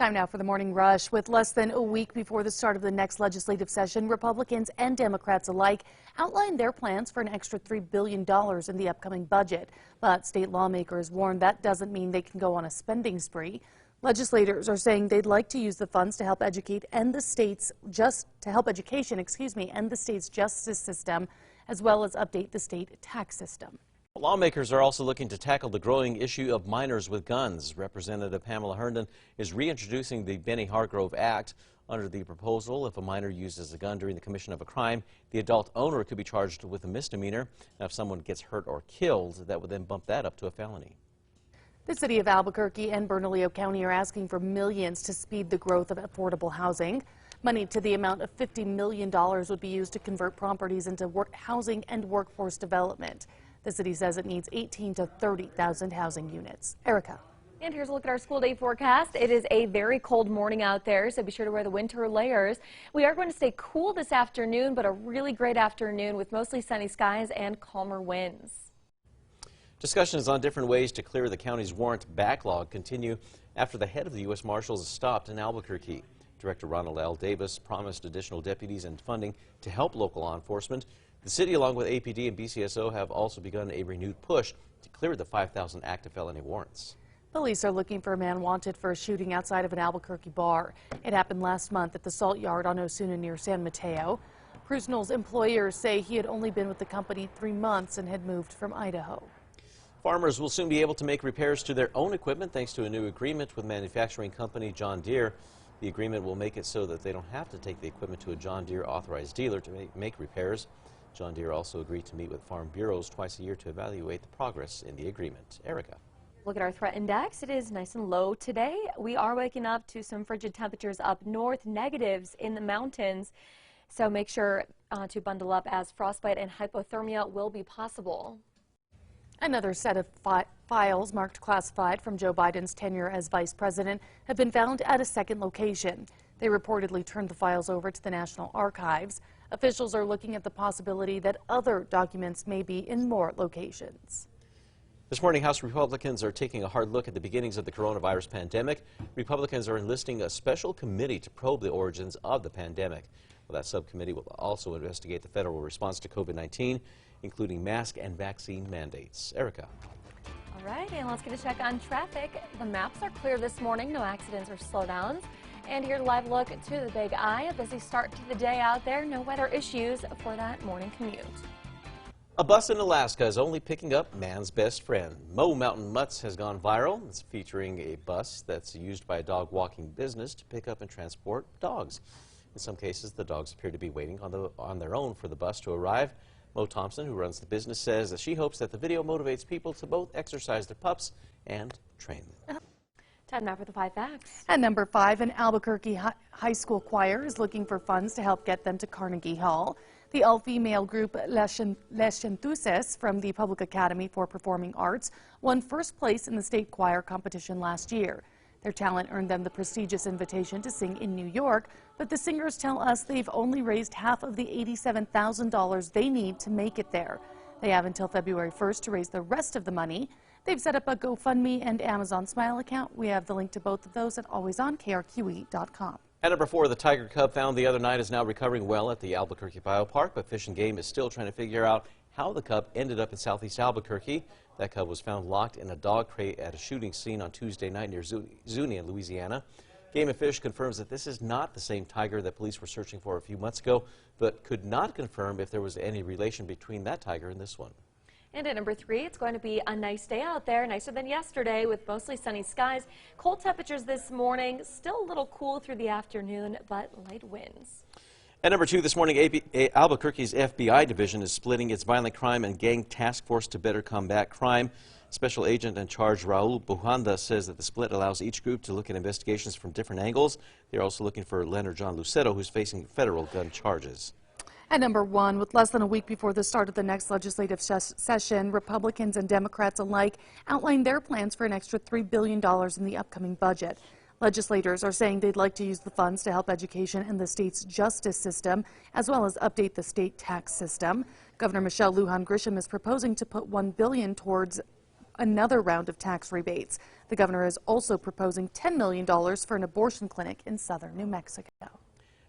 Time now for the morning rush. With less than a week before the start of the next legislative session, Republicans and Democrats alike outlined their plans for an extra $3 billion in the upcoming budget. But state lawmakers warn that doesn't mean they can go on a spending spree. Legislators are saying they'd like to use the funds to help education end the state's justice system, as well as update the state tax system. Lawmakers are also looking to tackle the growing issue of minors with guns. Representative Pamela Herndon is reintroducing the Benny Hargrove Act. Under the proposal, if a minor uses a gun during the commission of a crime, the adult owner could be charged with a misdemeanor. Now, if someone gets hurt or killed, that would then bump that up to a felony. The city of Albuquerque and Bernalillo County are asking for millions to speed the growth of affordable housing. Money to the amount of $50 million would be used to convert properties into housing and workforce development. The city says it needs 18,000 to 30,000 housing units. Erica. And here's a look at our school day forecast. It is a very cold morning out there, so be sure to wear the winter layers. We are going to stay cool this afternoon, but a really great afternoon with mostly sunny skies and calmer winds. Discussions on different ways to clear the county's warrant backlog continue after the head of the U.S. Marshals stopped in Albuquerque. Director Ronald L. Davis promised additional deputies and funding to help local law enforcement. The city, along with APD and BCSO, have also begun a renewed push to clear the 5,000 active felony warrants. Police are looking for a man wanted for a shooting outside of an Albuquerque bar. It happened last month at the Salt Yard on Osuna near San Mateo. Prusnell's employers say he had only been with the company 3 months and had moved from Idaho. Farmers will soon be able to make repairs to their own equipment thanks to a new agreement with manufacturing company John Deere. The agreement will make it so that they don't have to take the equipment to a John Deere authorized dealer to make repairs. John Deere also agreed to meet with farm bureaus twice a year to evaluate the progress in the agreement. Erica. Look at our threat index. It is nice and low today. We are waking up to some frigid temperatures up north, negatives in the mountains. So make sure to bundle up as frostbite and hypothermia will be possible. Another set of files marked classified from Joe Biden's tenure as vice president have been found at a second location. They reportedly turned the files over to the National Archives. Officials are looking at the possibility that other documents may be in more locations. This morning, House Republicans are taking a hard look at the beginnings of the coronavirus pandemic. Republicans are enlisting a special committee to probe the origins of the pandemic. Well, that subcommittee will also investigate the federal response to COVID-19, including mask and vaccine mandates. Erica. All right, and let's get a check on traffic. The maps are clear this morning, no accidents or slowdowns. And here, live look to the Big I. A busy start to the day out there. No weather issues for that morning commute. A bus in Alaska is only picking up man's best friend. Mo Mountain Mutts has gone viral. It's featuring a bus that's used by a dog walking business to pick up and transport dogs. In some cases, the dogs appear to be waiting on their own for the bus to arrive. Mo Thompson, who runs the business, says that she hopes that the video motivates people to both exercise their pups and train them. Time now for the 5 facts. At number 5, an Albuquerque high school choir is looking for funds to help get them to Carnegie Hall. The all-female group Les Chantuses from the Public Academy for Performing Arts won first place in the state choir competition last year. Their talent earned them the prestigious invitation to sing in New York, but the singers tell us they've only raised half of the $87,000 they need to make it there. They have until February 1st to raise the rest of the money. They've set up a GoFundMe and Amazon Smile account. We have the link to both of those at alwaysonkRQE.com. At number 4, the tiger cub found the other night is now recovering well at the Albuquerque Biopark, but Fish and Game is still trying to figure out how the cub ended up in southeast Albuquerque. That cub was found locked in a dog crate at a shooting scene on Tuesday night near Zuni in Louisiana. Game and Fish confirms that this is not the same tiger that police were searching for a few months ago, but could not confirm if there was any relation between that tiger and this one. And at number 3, it's going to be a nice day out there, nicer than yesterday with mostly sunny skies. Cold temperatures this morning, still a little cool through the afternoon, but light winds. At number 2 this morning, Albuquerque's FBI division is splitting its violent crime and gang task force to better combat crime. Special agent in charge Raul Bujanda says that the split allows each group to look at investigations from different angles. They're also looking for Leonard John Lucero, who's facing federal gun charges. At number 1, with less than a week before the start of the next legislative session, Republicans and Democrats alike outlined their plans for an extra $3 billion in the upcoming budget. Legislators are saying they'd like to use the funds to help education and the state's justice system, as well as update the state tax system. Governor Michelle Lujan Grisham is proposing to put $1 billion towards another round of tax rebates. The governor is also proposing $10 million for an abortion clinic in southern New Mexico.